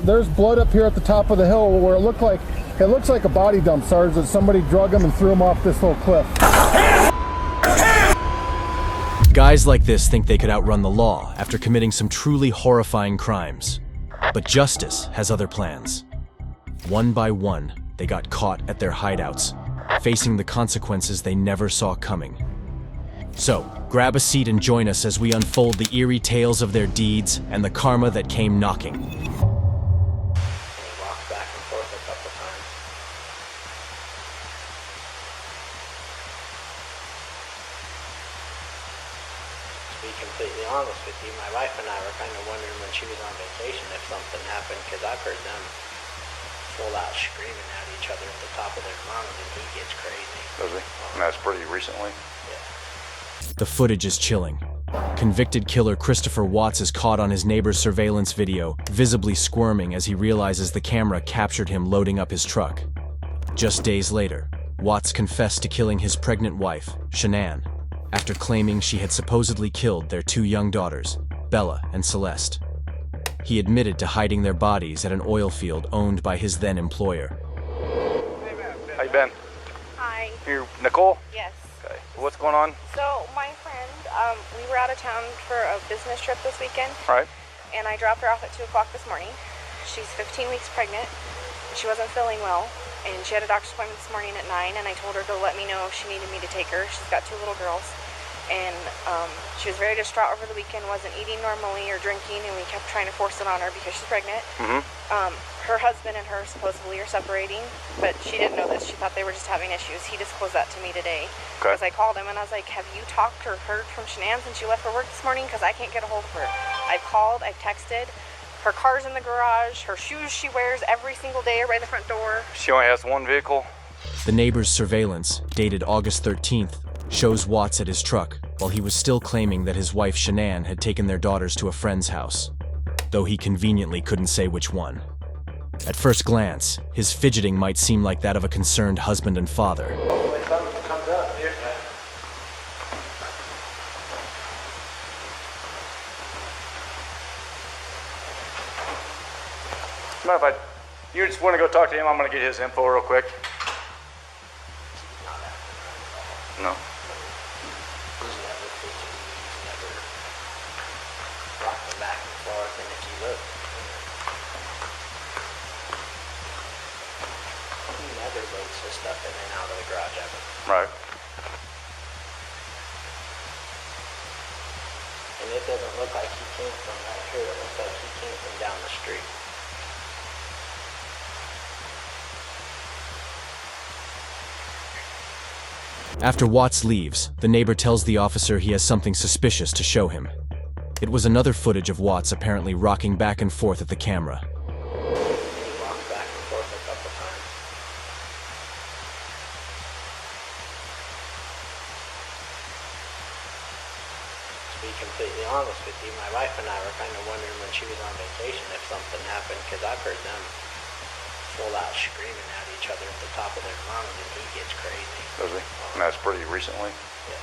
there's blood up here at the top of the hill where it looks like a body dump, Sarge, that somebody drug him and threw him off this little cliff. Guys like this think they could outrun the law after committing some truly horrifying crimes. But justice has other plans. One by one, they got caught at their hideouts, facing the consequences they never saw coming. So, grab a seat and join us as we unfold the eerie tales of their deeds and the karma that came knocking. He walked back and forth a couple times. To be completely honest with you, my wife and I were kind of wondering when she was on vacation if something happened, because I've heard them full out screaming at each other at the top of their lungs, and he gets crazy. Does he? And that's pretty recently? Yeah. The footage is chilling. Convicted killer Christopher Watts is caught on his neighbor's surveillance video, visibly squirming as he realizes the camera captured him loading up his truck. Just days later, Watts confessed to killing his pregnant wife, Shanann, after claiming she had supposedly killed their 2 young daughters, Bella and Celeste. He admitted to hiding their bodies at an oil field owned by his then-employer. How you been? Hi. You Nicole? Yes. Okay. What's going on? So my friend, we were out of town for a business trip this weekend. Right. And I dropped her off at 2 o'clock this morning. She's 15 weeks pregnant. She wasn't feeling well, and she had a doctor's appointment this morning at 9, and I told her to let me know if she needed me to take her. She's got 2 little girls. And she was very distraught over the weekend, wasn't eating normally or drinking, and we kept trying to force it on her because she's pregnant. Her husband and her supposedly are separating, but she didn't know this. She thought they were just having issues. He disclosed that to me today. Okay. Because I called him and I was like, have you talked or heard from Shanann since she left for work this morning? Because I can't get a hold of her. I've called, I've texted. Her car's in the garage. Her shoes she wears every single day are by the front door. She only has 1 vehicle? The neighbor's surveillance, dated August 13th, shows Watts at his truck while he was still claiming that his wife Shanann had taken their daughters to a friend's house, though he conveniently couldn't say which one. At first glance, his fidgeting might seem like that of a concerned husband and father. Mind if you just want to go talk to him? I'm going to get his info real quick. No. He's never fidgety, he's never rocking back and forth, and if you look, he never loads his stuff in and out of the garage ever. Right. And it doesn't look like he came from right here, it looks like he came from down the street. After Watts leaves, the neighbor tells the officer he has something suspicious to show him. It was another footage of Watts apparently rocking back and forth at the camera. He walked back and forth a couple times. To be completely honest with you, my wife and I were kind of wondering when she was on vacation if something happened, because I've heard them full out screaming at each other at the top of their lungs, and he gets crazy. Does he? And that's pretty recently? Yeah.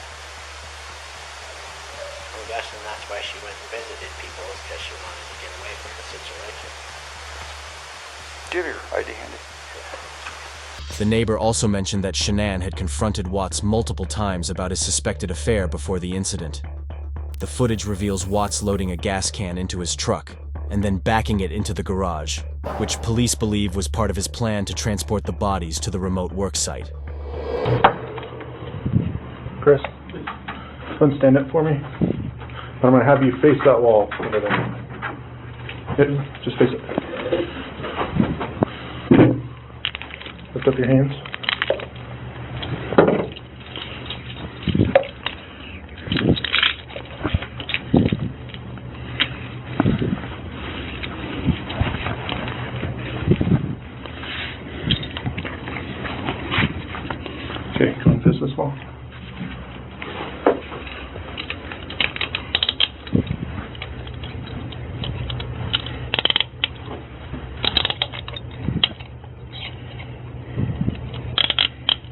I'm guessing that's why she went and visited people, is because she wanted to get away from the situation. Do you have your ID handy? The neighbor also mentioned that Shanann had confronted Watts multiple times about his suspected affair before the incident. The footage reveals Watts loading a gas can into his truck and then backing it into the garage, which police believe was part of his plan to transport the bodies to the remote work site. Chris, go and stand up for me. I'm going to have you face that wall over there. Yep, just face it. Lift up your hands. Okay, go and face this wall.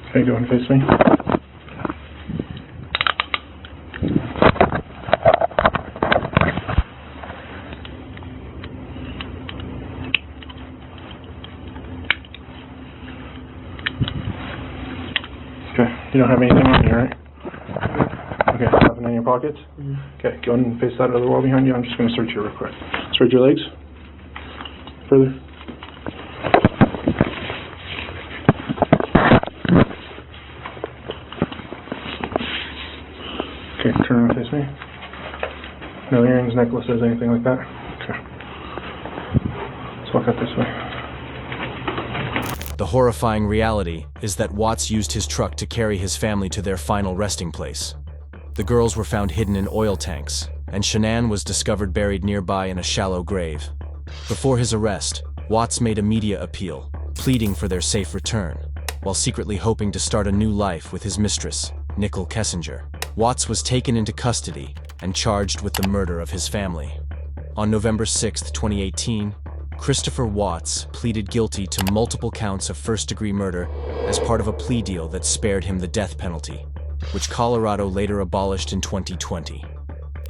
Okay, go and face me. You don't have anything on you, right? Okay, nothing in your pockets? Okay, go ahead and face that other wall behind you. I'm just going to search you real quick. Spread your legs. Further. Okay, turn around and face me. No earrings, necklaces, anything like that? Okay. Let's walk out this way. The horrifying reality is that Watts used his truck to carry his family to their final resting place. The girls were found hidden in oil tanks, and Shanann was discovered buried nearby in a shallow grave. Before his arrest, Watts made a media appeal, pleading for their safe return, while secretly hoping to start a new life with his mistress, Nicole Kessinger. Watts was taken into custody and charged with the murder of his family. On November 6, 2018, Christopher Watts pleaded guilty to multiple counts of first-degree murder as part of a plea deal that spared him the death penalty, which Colorado later abolished in 2020.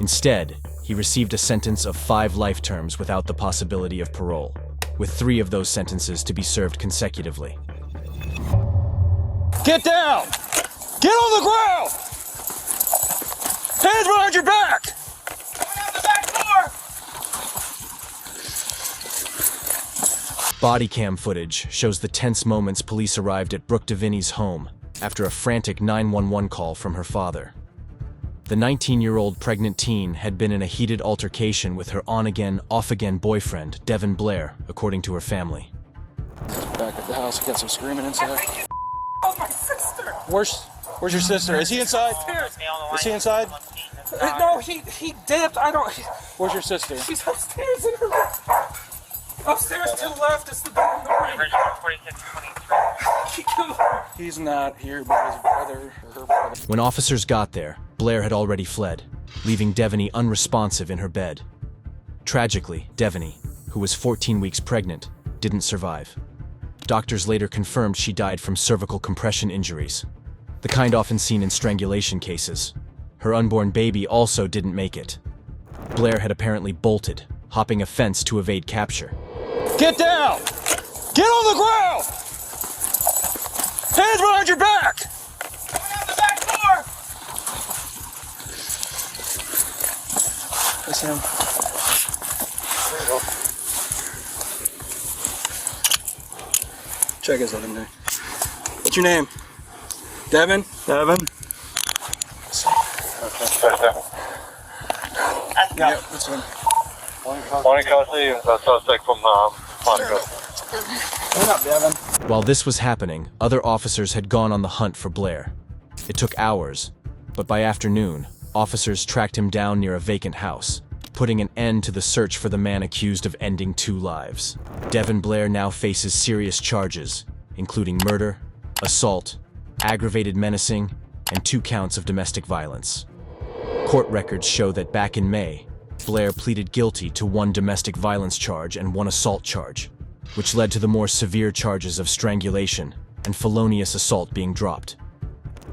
Instead, he received a sentence of 5 life terms without the possibility of parole, with 3 of those sentences to be served consecutively. Get down! Get on the ground! Hands behind your back! Coming out the back door! Body cam footage shows the tense moments police arrived at Brooke Deviney's home after a frantic 911 call from her father. The 19-year-old pregnant teen had been in a heated altercation with her on-again, off-again boyfriend, Devin Blair, according to her family. Back at the house, we got some screaming inside. Oh, my sister! Where's your sister? Is he inside? Is he inside? No, he dipped. I don't. Where's your sister? She's upstairs in her room. Upstairs to the left is the door on the right. He's not here by his brother or her brother. When officers got there, Blair had already fled, leaving Deviney unresponsive in her bed. Tragically, Deviney, who was 14 weeks pregnant, didn't survive. Doctors later confirmed she died from cervical compression injuries, the kind often seen in strangulation cases. Her unborn baby also didn't make it. Blair had apparently bolted, hopping a fence to evade capture. Get down! Get on the ground! Hands behind your back! Coming out the back door! That's him. Check his other name. What's your name? Devin? Devin? Yep, that's him. Morning, Kelsey. Suspect from Monaco. What up, Devin? While this was happening, other officers had gone on the hunt for Blair. It took hours, but by afternoon, officers tracked him down near a vacant house, putting an end to the search for the man accused of ending 2 lives. Devin Blair now faces serious charges, including murder, assault, aggravated menacing, and 2 counts of domestic violence. Court records show that back in May, Blair pleaded guilty to 1 domestic violence charge and 1 assault charge, which led to the more severe charges of strangulation and felonious assault being dropped.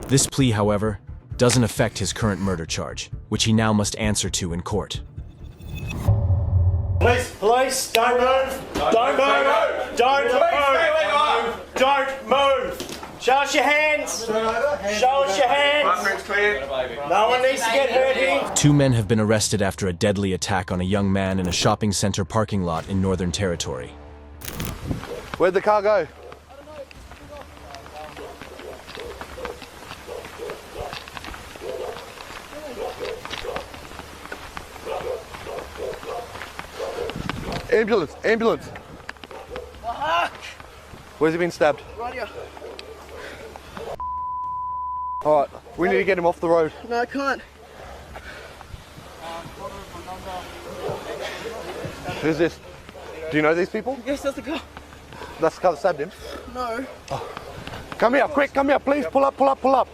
This plea, however, doesn't affect his current murder charge, which he now must answer to in court. Police, don't move! Don't move! Don't move! Don't move! Show us your hands! Show us your hands! No one needs to get hurt here. 2 men have been arrested after a deadly attack on a young man in a shopping center parking lot in Northern Territory. Where'd the car go? Ambulance, ambulance. Where's he been stabbed? Right here. Alright, we need to get him off the road. No, I can't. Who's this? Do you know these people? Yes, that's the car. That's the car that stabbed him. No. Come here, quick, come here, please. Pull up, pull up, pull up.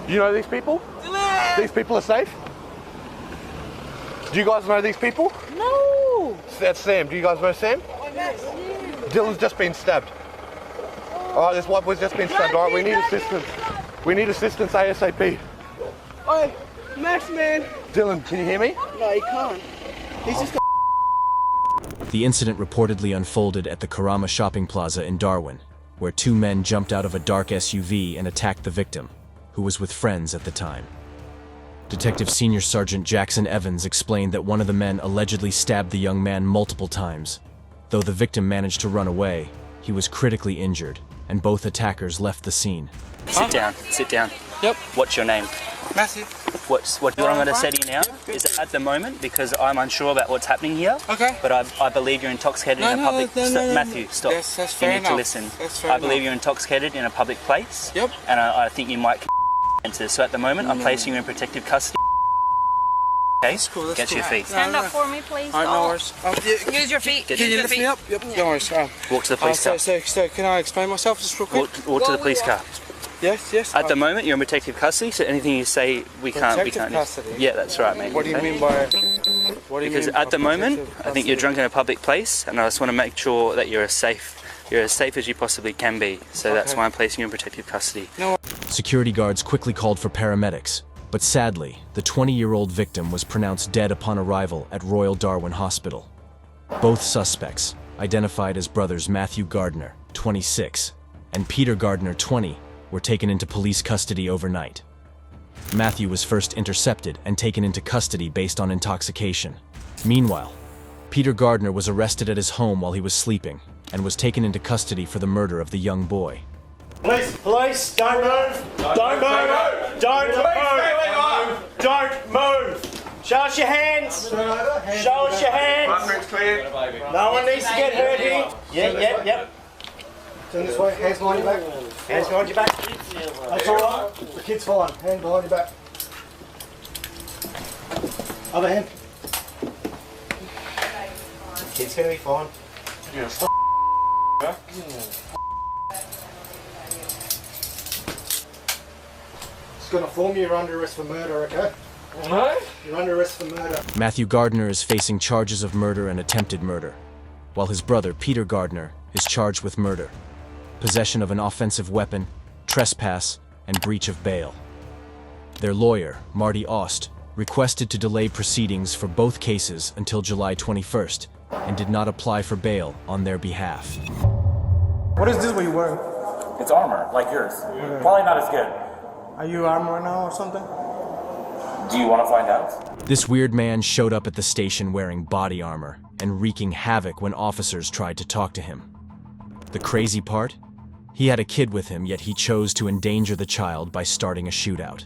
Do you know these people? These people are safe? Do you guys know these people? No. That's Sam. Do you guys know Sam? Yes. Dylan's just been stabbed. Alright, this wife was just been stabbed. Alright, we need assistance. We need assistance ASAP. Oi, Max, man. Dylan, can you hear me? No, he can't. He's just. The incident reportedly unfolded at the Karama Shopping Plaza in Darwin, where two men jumped out of a dark SUV and attacked the victim, who was with friends at the time. Detective Senior Sergeant Jackson Evans explained that one of the men allegedly stabbed the young man multiple times. Though the victim managed to run away, he was critically injured, and both attackers left the scene. Sit down, sit down. Yep. What's your name? Matthew. What I'm going to say to you now is at the moment, because I'm unsure about what's happening here, Okay. but I believe you're intoxicated in a public... Matthew, stop. Yes, that's You fair need enough. to listen. That's fair I believe enough. you're intoxicated in a public place. Yep. And I think you might enter. So at the moment, I'm placing you in protective custody. Okay? That's cool, that's Get cool. your feet. Stand up for me, please. Alright, no worries. Use your feet. Get Can you lift me up? Yep, no worries. Walk to the police car. So can I explain myself just real quick? Walk to the police car. Yes. At the moment, you're in protective custody, so anything you say, we can't Protective use. custody? Yeah, that's right, mate. What do you okay? mean by... Because at the moment, I think you're drunk in a public place, and I just want to make sure that you're as safe as you possibly can be. So that's why I'm placing you in protective custody. Security guards quickly called for paramedics, but sadly, the 20-year-old victim was pronounced dead upon arrival at Royal Darwin Hospital. Both suspects, identified as brothers Matthew Gardiner, 26, and Peter Gardiner, 20, were taken into police custody overnight. Matthew was first intercepted and taken into custody based on intoxication. Meanwhile, Peter Gardiner was arrested at his home while he was sleeping and was taken into custody for the murder of the young boy. Police, don't move. Don't move. Don't move. Don't move. Show us your hands. Show us your hands. No one needs to get hurt here. Yep. Turn this way, hands behind your back. Hands behind your back. That's all right. The kid's fine. Hand behind your back. Other hand. Kid's gonna be fine. It's gonna form you're under arrest for murder, okay? You're under arrest for murder. Matthew Gardiner is facing charges of murder and attempted murder, while his brother, Peter Gardiner, is charged with murder, possession of an offensive weapon, trespass, and breach of bail. Their lawyer, Marty Ost, requested to delay proceedings for both cases until July 21st and did not apply for bail on their behalf. What is this what you're wearing? It's armor, like yours. Probably not as good. Are you armed right now or something? Do you want to find out? This weird man showed up at the station wearing body armor and wreaking havoc when officers tried to talk to him. The crazy part? He had a kid with him, yet he chose to endanger the child by starting a shootout.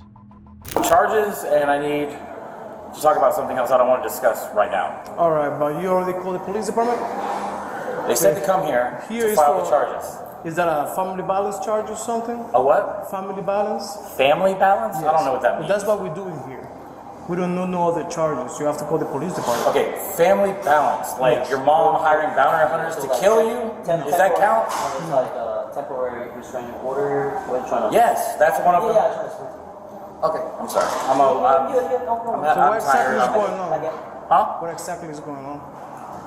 Charges, and I need to talk about something else I don't want to discuss right now. Alright, but you already called the police department? They said to come here to file the charges. Is that a family violence charge or something? A what? Family violence? Family balance? Yes. I don't know what that means. That's what we're doing here. We don't know no other charges. You have to call the police department. Okay, family balance. Like your mom hiring bounty hunters to kill you? Does that count? Like a temporary restraining order. Yes, that's one of them. Okay. I'm sorry. I'm What exactly is going on? Huh? What exactly is going on?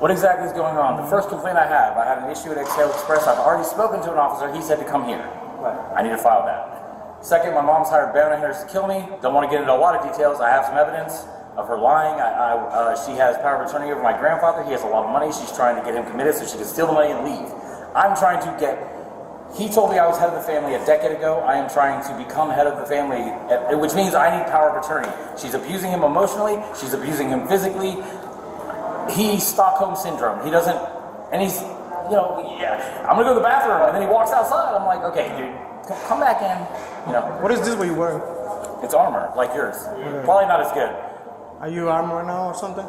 What exactly is going on? The first complaint I had an issue at Exhale Express. I've already spoken to an officer. He said to come here. Right. I need to file that. Second, my mom's hired bounty hunters to kill me. Don't want to get into a lot of details. I have some evidence of her lying. She has power of attorney over my grandfather. He has a lot of money. She's trying to get him committed so she can steal the money and leave. I'm trying to get... He told me I was head of the family a decade ago. I am trying to become head of the family, which means I need power of attorney. She's abusing him emotionally. She's abusing him physically. He's Stockholm Syndrome. He doesn't... And he's... I'm going to go to the bathroom. And then he walks outside. I'm like, okay, dude, come back in. What is this what you're wearing? It's armor, like yours. Probably not as good. Are you armed right now or something?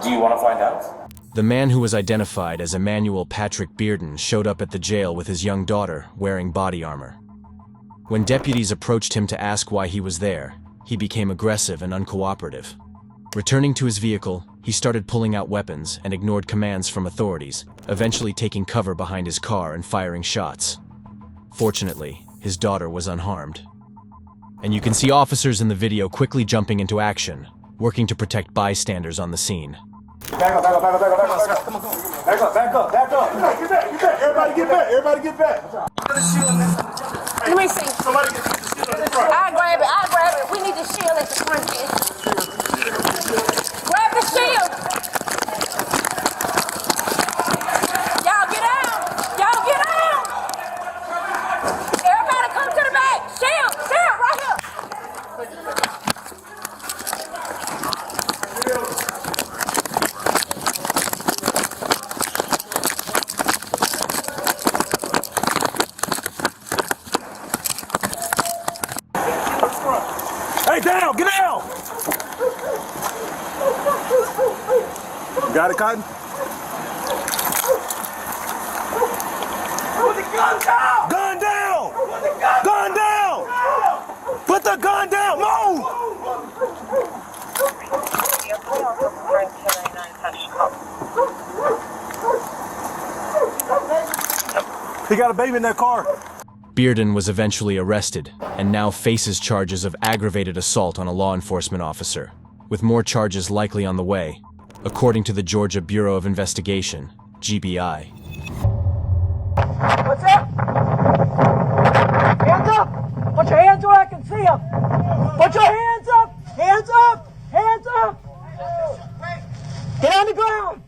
Do you want to find out? The man who was identified as Emmanuel Patrick Bearden showed up at the jail with his young daughter wearing body armor. When deputies approached him to ask why he was there, he became aggressive and uncooperative. Returning to his vehicle, he started pulling out weapons and ignored commands from authorities, eventually taking cover behind his car and firing shots. Fortunately, his daughter was unharmed. And you can see officers in the video quickly jumping into action, working to protect bystanders on the scene. Back up. Come on. Back up. Get back. Everybody get back. Let me see. Somebody get the shield at the front. I'll grab it. We need the shield at the front here. Grab the shield. Y'all get out. got it, Cotton? Put the gun down! Gun down! Gun down! Put the gun down! Move! He got a baby in that car. Bearden was eventually arrested and now faces charges of aggravated assault on a law enforcement officer, with more charges likely on the way, according to the Georgia Bureau of Investigation, GBI. What's up? Hands up! Put your hands where I can see them! Put your hands up! Hands up! Hands up! Get on the ground!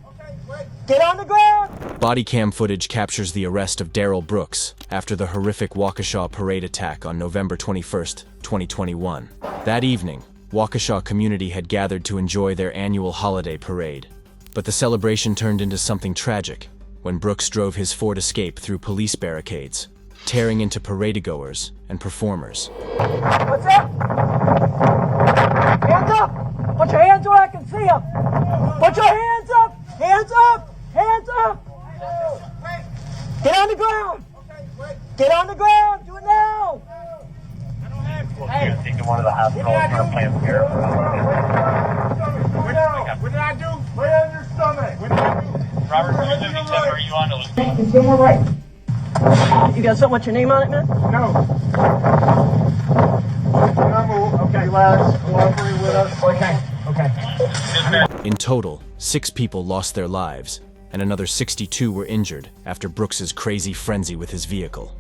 Get on the ground! Body cam footage captures the arrest of Daryl Brooks after the horrific Waukesha parade attack on November 21st, 2021. That evening, Waukesha community had gathered to enjoy their annual holiday parade. But the celebration turned into something tragic when Brooks drove his Ford Escape through police barricades, tearing into paradegoers and performers. What's up? Hands up! Put your hands where I can see them! Put your hands up! Hands up! Hands up! Get on the ground! Get on the ground! Do it now! Hey, taking one of the hospitals for a plan here. What did I do? Lay on your stomach. What did I do? Robert, are you on the It's your right. You got something with your name on it, man? No. Okay, lads. Cooperate with us. Okay. In total, 6 people lost their lives, and another 62 were injured after Brooks's crazy frenzy with his vehicle.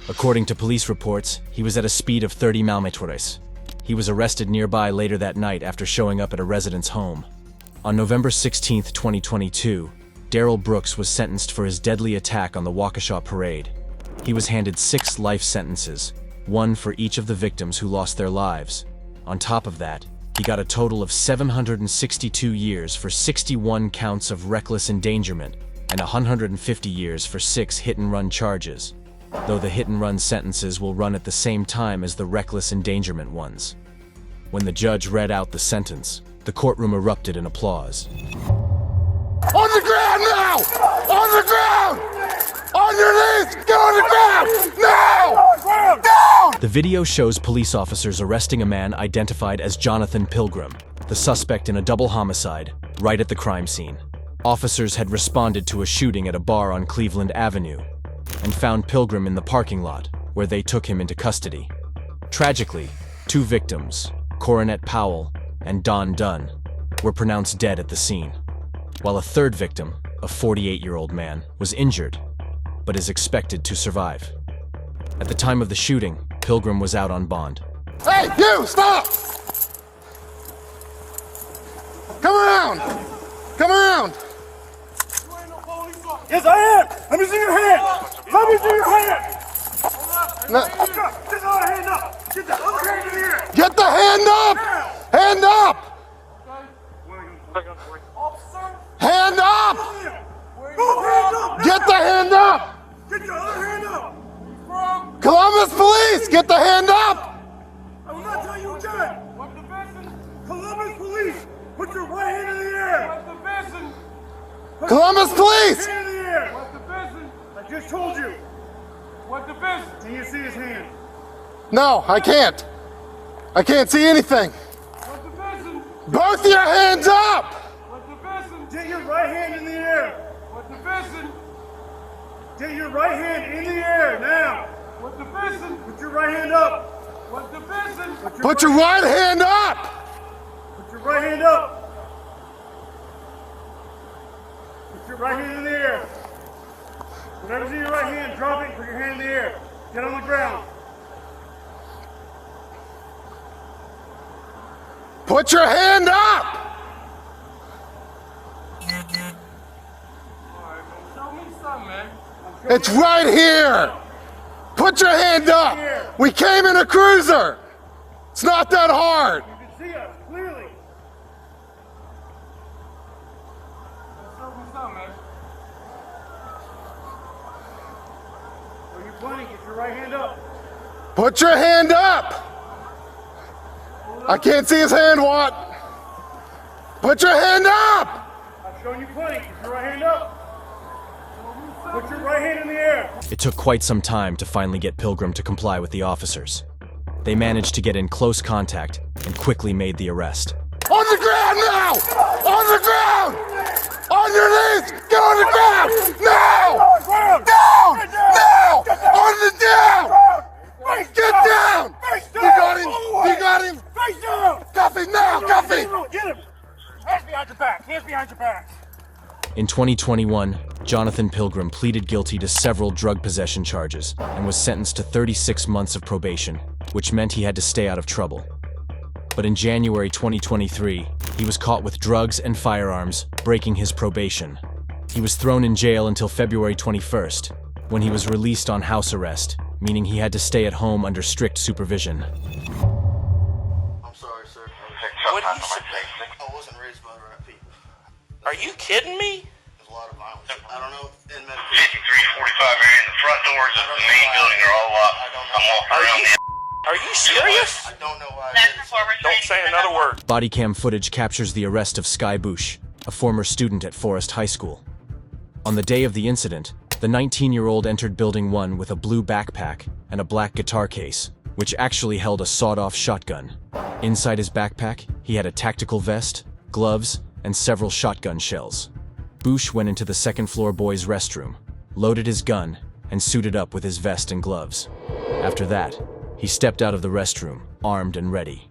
According to police reports, he was at a speed of 30 miles. He was arrested nearby later that night after showing up at a resident's home. On November 16, 2022, Daryl Brooks was sentenced for his deadly attack on the Waukesha parade. He was handed 6 life sentences, 1 for each of the victims who lost their lives. On top of that, he got a total of 762 years for 61 counts of reckless endangerment and 150 years for 6 hit-and-run charges, though the hit-and-run sentences will run at the same time as the reckless endangerment ones. When the judge read out the sentence, the courtroom erupted in applause. On the ground now! On the ground! On your knees! Get on the ground! Now! Down! The video shows police officers arresting a man identified as Jonathan Pilgrim, the suspect in a double homicide, right at the crime scene. Officers had responded to a shooting at a bar on Cleveland Avenue and found Pilgrim in the parking lot, where they took him into custody. Tragically, 2 victims, Coronet Powell and Don Dunn, were pronounced dead at the scene, while a 3rd victim, a 48-year-old man, was injured, but is expected to survive. At the time of the shooting, Pilgrim was out on bond. Hey, you! Stop! Come around! Come around! Yes, I am! Let me see your hand! Let me see your hand! No. Get the other hand up! Get the other hand in the air! Get the hand up! Hand up! Hand up! Get the hand up! Get your other hand up! Columbus Police, get the hand up! I will not tell you again! Columbus Police, put your right hand in the air! Columbus Police! Hand in the air! I just told you! Can you see his hand? No, I can't. I can't see anything. Both your hands up! Get your right hand in the air! Get your right hand in the air now! Put your right hand up! Put your right hand up! Put your right hand up! Put your right hand in the air! Whatever's in your right hand, drop it, put your hand in the air. Get on the ground. Put your hand up! It's right here! Put your hand up! We came in a cruiser! It's not that hard! You can see us clearly. Where you pointing? Get your right hand up. Put your hand up! I can't see his hand, Watt. Put your hand up! on your plank. Put your right hand up. Put your right hand in the air. It took quite some time to finally get Pilgrim to comply with the officers. They managed to get in close contact and quickly made the arrest. On the ground now! On the ground! On your knees! Get on the ground! Now! Down! Now! On the down! Get down! You got him! You got him! Face down! Cuff him now! Cuff him! Get him! Hands behind your back! Hands behind your back! In 2021, Jonathan Pilgrim pleaded guilty to several drug possession charges and was sentenced to 36 months of probation, which meant he had to stay out of trouble. But in January 2023, he was caught with drugs and firearms, breaking his probation. He was thrown in jail until February 21st, when he was released on house arrest, meaning he had to stay at home under strict supervision. I'm sorry, sir. What do you say? I wasn't raised by the right people. Are you kidding me? There's a lot of violence. I don't know in medical. 5345 area. The front doors of the main building are all locked. I'm walking around. Are you serious? I don't know why. Don't say another word. Body cam footage captures the arrest of Sky Bush, a former student at Forest High School. On the day of the incident, the 19-year-old entered Building 1 with a blue backpack and a black guitar case, which actually held a sawed-off shotgun. Inside his backpack, he had a tactical vest, gloves, and several shotgun shells. Bush went into the second-floor boys' restroom, loaded his gun, and suited up with his vest and gloves. After that, he stepped out of the restroom, armed and ready.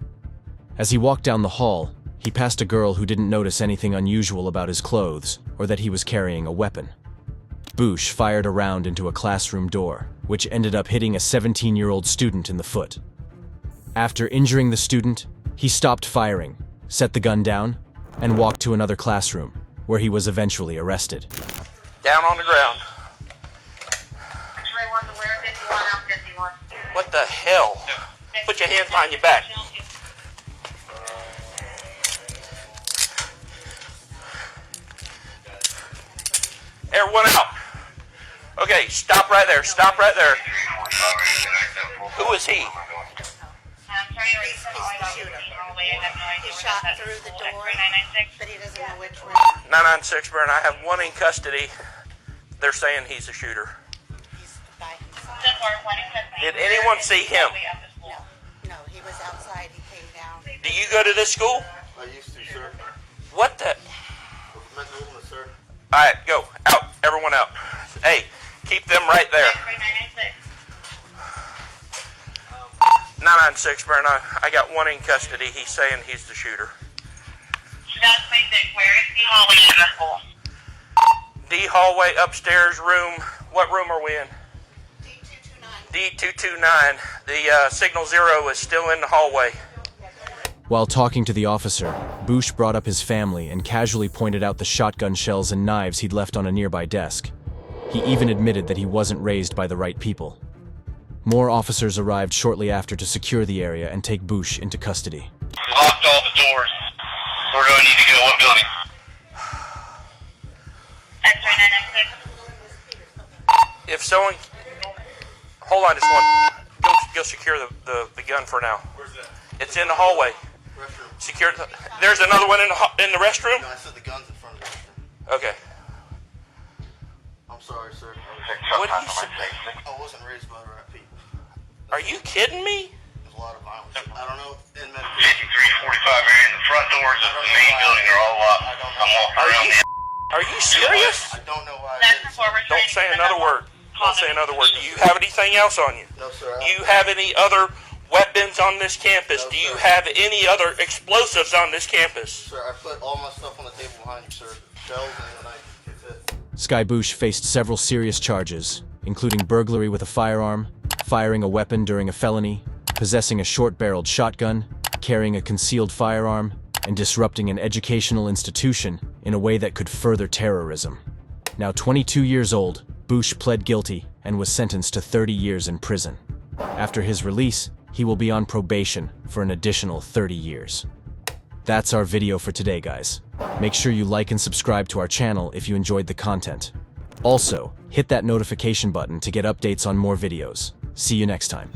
As he walked down the hall, he passed a girl who didn't notice anything unusual about his clothes or that he was carrying a weapon. Bush fired a round into a classroom door, which ended up hitting a 17-year-old student in the foot. After injuring the student, he stopped firing, set the gun down, and walked to another classroom, where he was eventually arrested. Down on the ground. What the hell? Put your hands behind your back. Everyone out. Okay, stop right there. Stop right there. Who is he? He shot through the door, but he doesn't know which room. 996 Burn. I have one in custody. They're saying he's a shooter. Did anyone see him? No, he was outside. He came down. Do you go to this school? I used to, sir. What the? Mental illness, sir. All right, go. Out. Everyone out. Hey, keep them right there. 996 Burn. I got one in custody. He's saying he's the shooter. D hallway upstairs room. What room are we in? D229. The signal 0 is still in the hallway. While talking to the officer, Bush brought up his family and casually pointed out the shotgun shells and knives he'd left on a nearby desk. He even admitted that he wasn't raised by the right people. More officers arrived shortly after to secure the area and take Bush into custody. Locked all the doors. Where do I need to go? What building? If someone... Hold on just one. Go secure the gun for now. Where's that? It's in the hallway. Restroom. Secure. There's another one in the restroom? No, I said the gun's in front of the restroom. Okay. I'm sorry, sir. What do you say? I wasn't raised by the right people. Are you kidding me? There's a lot of violence. I don't know in medical. 5345 area. The front doors of the main building are all locked. I'm walking around. Are you serious? I don't know why. Don't say another word. Don't say another word. Do you have anything else on you? No, sir. Do you have any other weapons on this campus? No, Do you sir. have any other explosives on this campus? Sir, I put all my stuff on the table behind you, sir. Shells and the knife. That's it. Sky Bush faced several serious charges, including burglary with a firearm, firing a weapon during a felony, possessing a short-barreled shotgun, carrying a concealed firearm, and disrupting an educational institution in a way that could further terrorism. Now 22 years old, Bush pled guilty and was sentenced to 30 years in prison. After his release, he will be on probation for an additional 30 years. That's our video for today, guys. Make sure you like and subscribe to our channel if you enjoyed the content. Also, hit that notification button to get updates on more videos. See you next time.